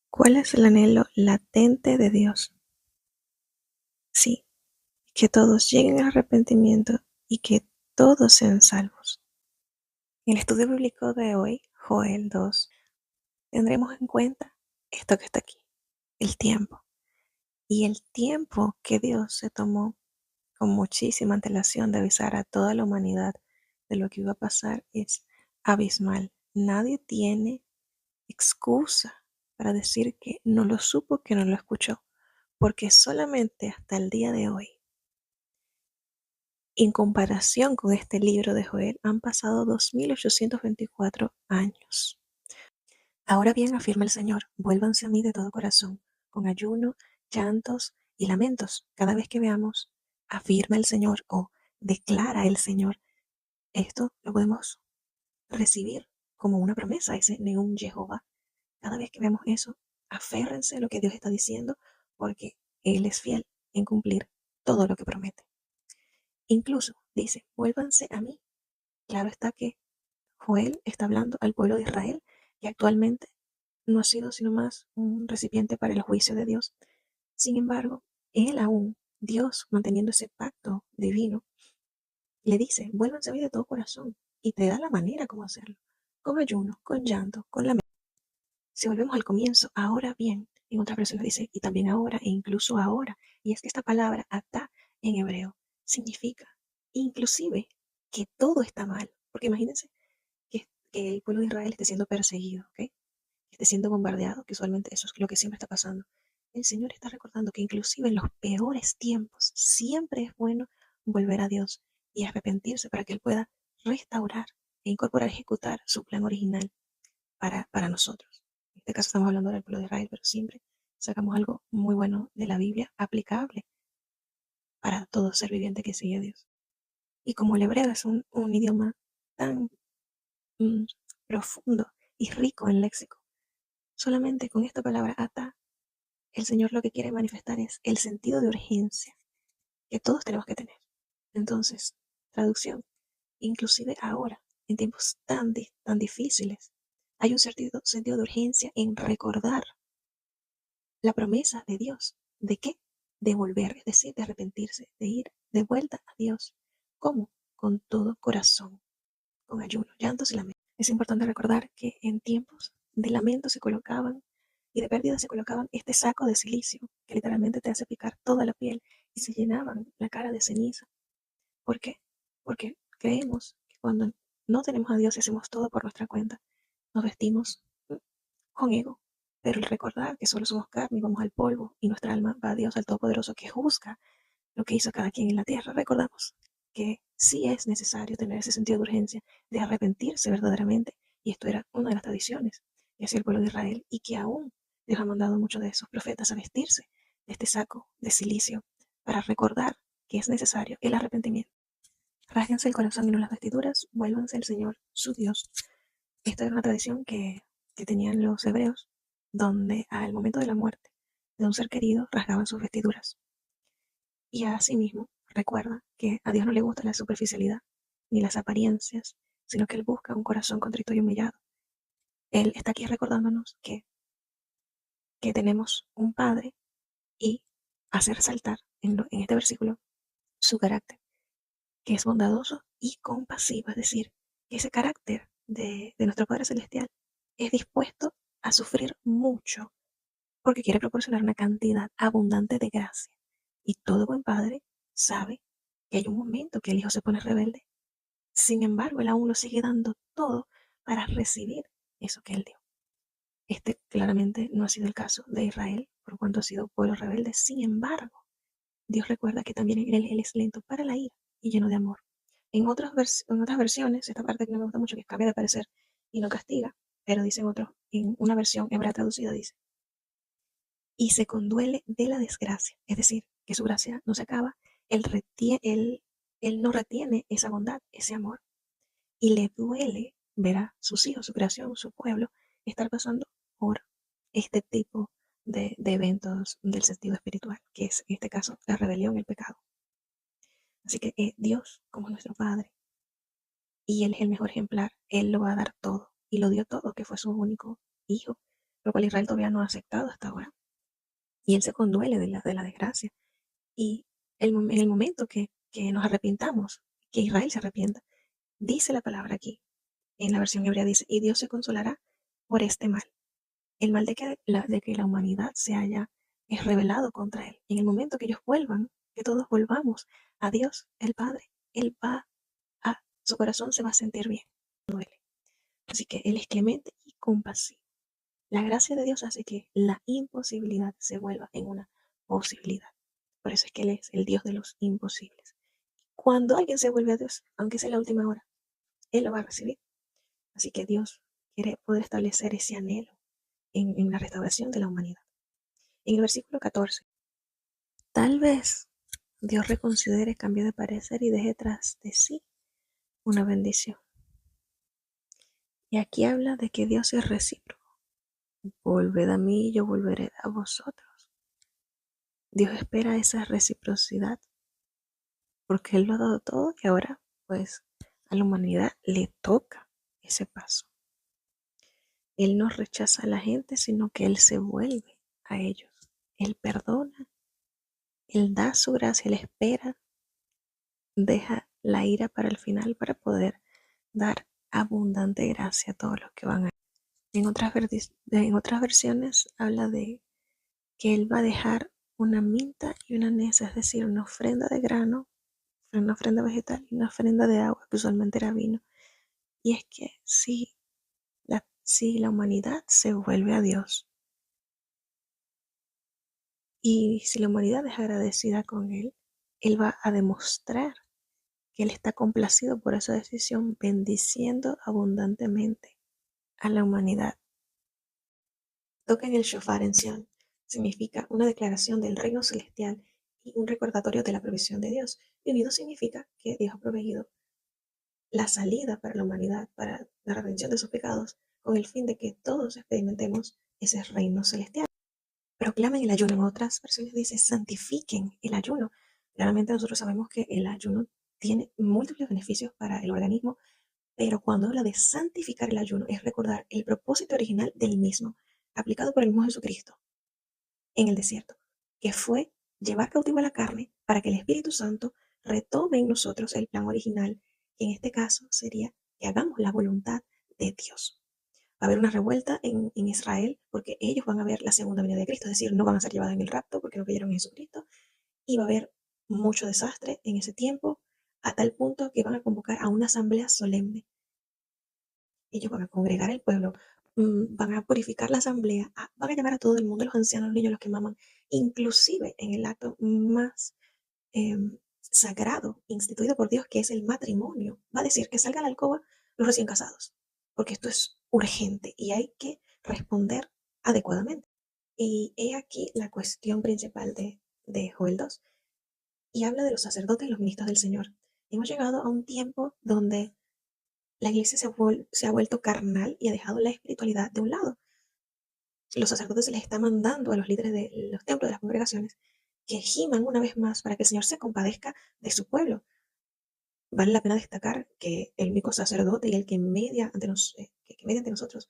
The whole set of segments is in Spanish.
¿Cuál es el anhelo latente de Dios? Sí, que todos lleguen al arrepentimiento y que todos sean salvos. En el estudio bíblico de hoy, Joel 2, tendremos en cuenta esto que está aquí, el tiempo. Y el tiempo que Dios se tomó con muchísima antelación de avisar a toda la humanidad de lo que iba a pasar es abismal. Nadie tiene excusa para decir que no lo supo, que no lo escuchó, porque solamente hasta el día de hoy, en comparación con este libro de Joel, han pasado 2824 años. Ahora bien, afirma el Señor, vuélvanse a mí de todo corazón, con ayuno, llantos y lamentos. Cada vez que veamos, afirma el Señor o declara el Señor, esto lo podemos recibir como una promesa, ese Neum Jehová. Cada vez que vemos eso, aférrense a lo que Dios está diciendo, porque Él es fiel en cumplir todo lo que promete. Incluso dice, vuélvanse a mí. Claro está que Joel está hablando al pueblo de Israel, que actualmente no ha sido sino más un recipiente para el juicio de Dios. Sin embargo, él aún, Dios, manteniendo ese pacto divino, le dice, vuélvanse a mí de todo corazón, y te da la manera como hacerlo, con ayuno, con llanto, con lamento. Si volvemos al comienzo, ahora bien, en otras versiones dice, y también ahora, e incluso ahora, y es que esta palabra atá en hebreo significa inclusive que todo está mal, porque imagínense que el pueblo de Israel esté siendo perseguido, ¿ok? Esté siendo bombardeado, que usualmente eso es lo que siempre está pasando. El Señor está recordando que inclusive en los peores tiempos siempre es bueno volver a Dios y arrepentirse para que Él pueda restaurar e incorporar, ejecutar su plan original para nosotros. En este caso estamos hablando del pueblo de Israel, pero siempre sacamos algo muy bueno de la Biblia aplicable para todo ser viviente que sigue a Dios. Y como el hebreo es un idioma tan mm, profundo y rico en léxico, solamente con esta palabra ata, el Señor lo que quiere manifestar es el sentido de urgencia que todos tenemos que tener. Entonces, traducción, inclusive ahora, en tiempos tan difíciles, hay un sentido de urgencia en recordar la promesa de Dios. ¿De qué? De volver, es decir, de arrepentirse, de ir de vuelta a Dios. ¿Cómo? Con todo corazón, con ayuno, llantos y lamentos. Es importante recordar que en tiempos de lamento se colocaban y de pérdida se colocaban este saco de silicio que literalmente te hace picar toda la piel y se llenaban la cara de ceniza. ¿Por qué? Porque creemos que cuando no tenemos a Dios y hacemos todo por nuestra cuenta, nos vestimos con ego. Pero el recordar que solo somos carne y vamos al polvo y nuestra alma va a Dios, al Todopoderoso, que juzga lo que hizo cada quien en la tierra, recordamos que sí es necesario tener ese sentido de urgencia, de arrepentirse verdaderamente. Y esto era una de las tradiciones que hacía el pueblo de Israel y que aún Dios ha mandado a muchos de esos profetas a vestirse de este saco de silicio para recordar que es necesario el arrepentimiento. Rásguense el corazón y no las vestiduras, vuélvanse al Señor, su Dios. Esta era una tradición que tenían los hebreos, donde al momento de la muerte de un ser querido rasgaban sus vestiduras. Y asimismo, recuerda que a Dios no le gusta la superficialidad ni las apariencias, sino que Él busca un corazón contrito y humillado. Él está aquí recordándonos que tenemos un Padre y hace resaltar en este versículo su carácter, que es bondadoso y compasivo, es decir, que ese carácter de nuestro Padre Celestial es dispuesto a sufrir mucho porque quiere proporcionar una cantidad abundante de gracia. Y todo buen padre sabe que hay un momento que el hijo se pone rebelde. Sin embargo, él aún lo sigue dando todo para recibir eso que él dio. Este claramente no ha sido el caso de Israel, por cuanto ha sido pueblo rebelde. Sin embargo, Dios recuerda que también él es lento para la ira y lleno de amor. En otras versiones, esta parte que no me gusta mucho, que cambia de parecer y no castiga, pero dice en una versión hebrea traducida, dice, y se conduele de la desgracia, es decir, que su gracia no se acaba, él no retiene esa bondad, ese amor, y le duele ver a sus hijos, su creación, su pueblo, estar pasando por este tipo de eventos del sentido espiritual, que es en este caso la rebelión, el pecado. Así que Dios, como nuestro Padre, y Él es el mejor ejemplar, Él lo va a dar todo, y lo dio todo, que fue su único hijo, lo cual Israel todavía no ha aceptado hasta ahora. Y él se conduele de la desgracia. Y en el momento que nos arrepintamos, que Israel se arrepienta, dice la palabra aquí, en la versión hebrea dice, y Dios se consolará por este mal. El mal de que la humanidad se haya revelado contra él. En el momento que ellos vuelvan, que todos volvamos a Dios, el Padre, él va su corazón se va a sentir bien. Duele. Así que él es clemente y compasivo. La gracia de Dios hace que la imposibilidad se vuelva en una posibilidad. Por eso es que Él es el Dios de los imposibles. Cuando alguien se vuelve a Dios, aunque sea en la última hora, Él lo va a recibir. Así que Dios quiere poder establecer ese anhelo en la restauración de la humanidad. En el versículo 14, tal vez Dios reconsidere, cambie de parecer y deje tras de sí una bendición. Y aquí habla de que Dios es recíproco. Volved a mí y yo volveré a vosotros. Dios espera esa reciprocidad porque Él lo ha dado todo y ahora pues a la humanidad le toca ese paso. Él no rechaza a la gente, sino que Él se vuelve a ellos. Él perdona, Él da su gracia, Él espera, deja la ira para el final para poder dar abundante gracia a todos los que van a. En otras versiones habla de que Él va a dejar una minta y una neza, es decir, una ofrenda de grano, una ofrenda vegetal y una ofrenda de agua, que usualmente era vino. Y es que si la humanidad se vuelve a Dios y si la humanidad es agradecida con Él, Él va a demostrar que Él está complacido por esa decisión, bendiciendo abundantemente a la humanidad. Toquen el shofar en Sion significa una declaración del reino celestial y un recordatorio de la provisión de Dios. Y unido significa que Dios ha proveído la salida para la humanidad, para la redención de sus pecados, con el fin de que todos experimentemos ese reino celestial. Proclamen el ayuno. En otras versiones dice santifiquen el ayuno. Claramente nosotros sabemos que el ayuno tiene múltiples beneficios para el organismo, pero cuando habla de santificar el ayuno es recordar el propósito original del mismo, aplicado por el mismo Jesucristo en el desierto, que fue llevar cautivo a la carne para que el Espíritu Santo retome en nosotros el plan original, que en este caso sería que hagamos la voluntad de Dios. Va a haber una revuelta en Israel porque ellos van a ver la segunda venida de Cristo, es decir, no van a ser llevados en el rapto porque no creyeron en Jesucristo, y va a haber mucho desastre en ese tiempo, a tal punto que van a convocar a una asamblea solemne. Ellos van a congregar al pueblo, van a purificar la asamblea, van a llamar a todo el mundo, los ancianos, los niños, los que maman, inclusive en el acto más sagrado, instituido por Dios, que es el matrimonio. Va a decir que salgan a la alcoba los recién casados, porque esto es urgente y hay que responder adecuadamente. Y he aquí la cuestión principal de Joel 2, y habla de los sacerdotes y los ministros del Señor. Hemos llegado a un tiempo donde la iglesia se ha vuelto carnal y ha dejado la espiritualidad de un lado. Los sacerdotes se les está mandando a los líderes de los templos, de las congregaciones, que giman una vez más para que el Señor se compadezca de su pueblo. Vale la pena destacar que el único sacerdote y el que media ante nosotros,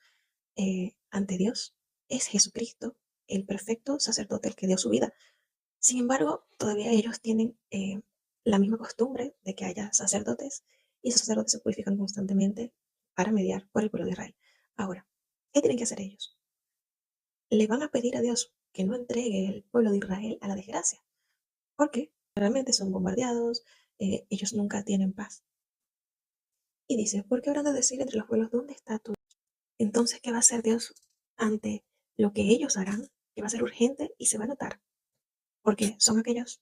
ante Dios, es Jesucristo, el perfecto sacerdote, el que dio su vida. Sin embargo, todavía ellos tienen la misma costumbre de que haya sacerdotes, y esos sacerdotes se purifican constantemente para mediar por el pueblo de Israel. Ahora, ¿qué tienen que hacer ellos? Le van a pedir a Dios que no entregue el pueblo de Israel a la desgracia, porque realmente son bombardeados, ellos nunca tienen paz. Y dice, ¿por qué habrán de decir entre los pueblos dónde está tu Dios? Entonces, ¿qué va a hacer Dios ante lo que ellos harán? Que va a ser urgente y se va a notar, porque son aquellos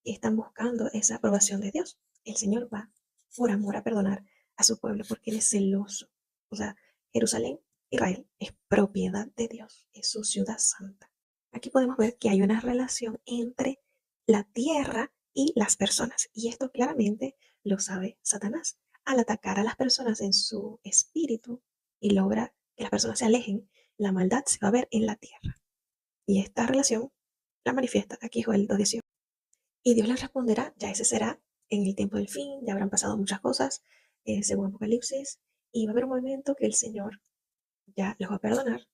que están buscando esa aprobación de Dios. El Señor va por amor a perdonar a su pueblo porque Él es celoso. O sea, Jerusalén, Israel, es propiedad de Dios, es su ciudad santa. Aquí podemos ver que hay una relación entre la tierra y las personas. Y esto claramente lo sabe Satanás. Al atacar a las personas en su espíritu y logra que las personas se alejen, la maldad se va a ver en la tierra. Y esta relación la manifiesta aquí Joel 2:18. Y Dios les responderá, ya ese será en el tiempo del fin, ya habrán pasado muchas cosas, según Apocalipsis, y va a haber un momento que el Señor ya los va a perdonar,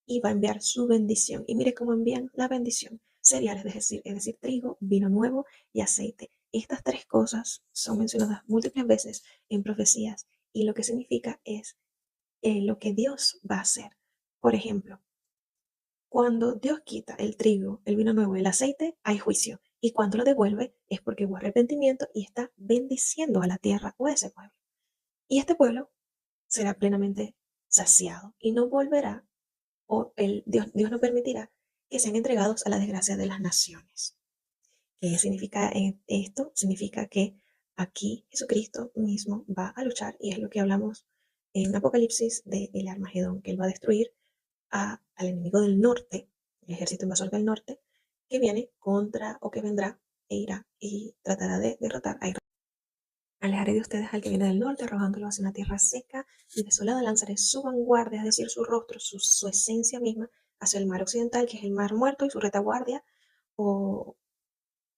y va a enviar su bendición. Y mire cómo envían la bendición: cereales, es decir, trigo, vino nuevo y aceite. Estas tres cosas son mencionadas múltiples veces en profecías y lo que significa es lo que Dios va a hacer. Por ejemplo, cuando Dios quita el trigo, el vino nuevo y el aceite, hay juicio. Y cuando lo devuelve es porque hubo arrepentimiento y está bendiciendo a la tierra o a ese pueblo. Y este pueblo será plenamente saciado y no volverá, Dios no permitirá que sean entregados a la desgracia de las naciones. ¿Qué significa esto? Significa que aquí Jesucristo mismo va a luchar, y es lo que hablamos en Apocalipsis del Armagedón, que él va a destruir al enemigo del norte, el ejército invasor del norte, que viene contra o que vendrá e irá y tratará de derrotar a Israel. Alejaré de ustedes al que viene del norte, arrojándolo hacia una tierra seca y desolada. Lanzaré su vanguardia, es decir, su rostro, su esencia misma, hacia el mar occidental, que es el mar muerto, y su retaguardia, o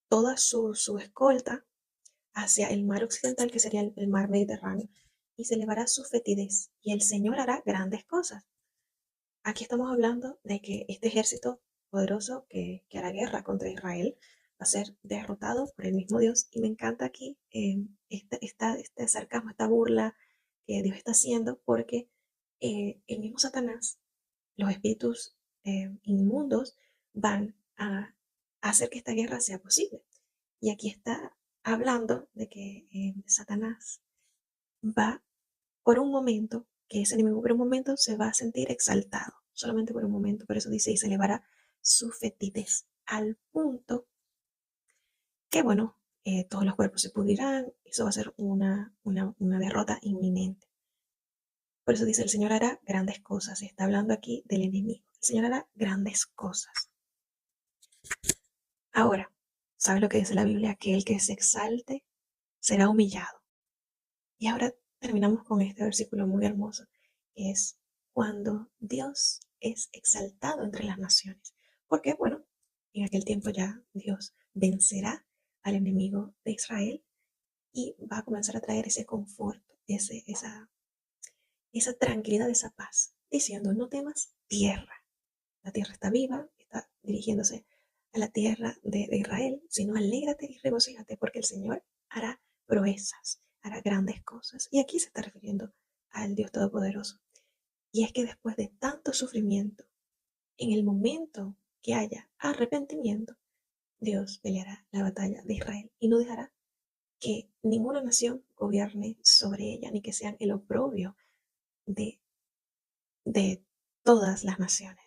toda su escolta, hacia el mar occidental, que sería el mar Mediterráneo, y se elevará su fetidez, y el Señor hará grandes cosas. Aquí estamos hablando de que este ejército poderoso que hará guerra contra Israel va a ser derrotado por el mismo Dios. Y me encanta aquí este sarcasmo, esta burla que Dios está haciendo, porque el mismo Satanás, los espíritus inmundos, van a hacer que esta guerra sea posible. Y aquí está hablando de que Satanás va por un momento, que ese enemigo por un momento se va a sentir exaltado, solamente por un momento. Por eso dice: y se elevará su fetidez al punto que, bueno, todos los cuerpos se pudrirán. Eso va a ser una derrota inminente. Por eso dice: el Señor hará grandes cosas. Está hablando aquí del enemigo. El Señor hará grandes cosas. Ahora, ¿sabes lo que dice la Biblia? Que el que se exalte será humillado. Y ahora terminamos con este versículo muy hermoso, que es cuando Dios es exaltado entre las naciones. Porque, bueno, en aquel tiempo ya Dios vencerá al enemigo de Israel y va a comenzar a traer ese confort, esa tranquilidad, esa paz, diciendo: no temas tierra. La tierra está viva, está dirigiéndose a la tierra de Israel, sino alégrate y regocíjate, porque el Señor hará proezas, hará grandes cosas. Y aquí se está refiriendo al Dios Todopoderoso. Y es que después de tanto sufrimiento, en el momento que haya arrepentimiento, Dios peleará la batalla de Israel y no dejará que ninguna nación gobierne sobre ella, ni que sean el oprobio de, de todas las naciones.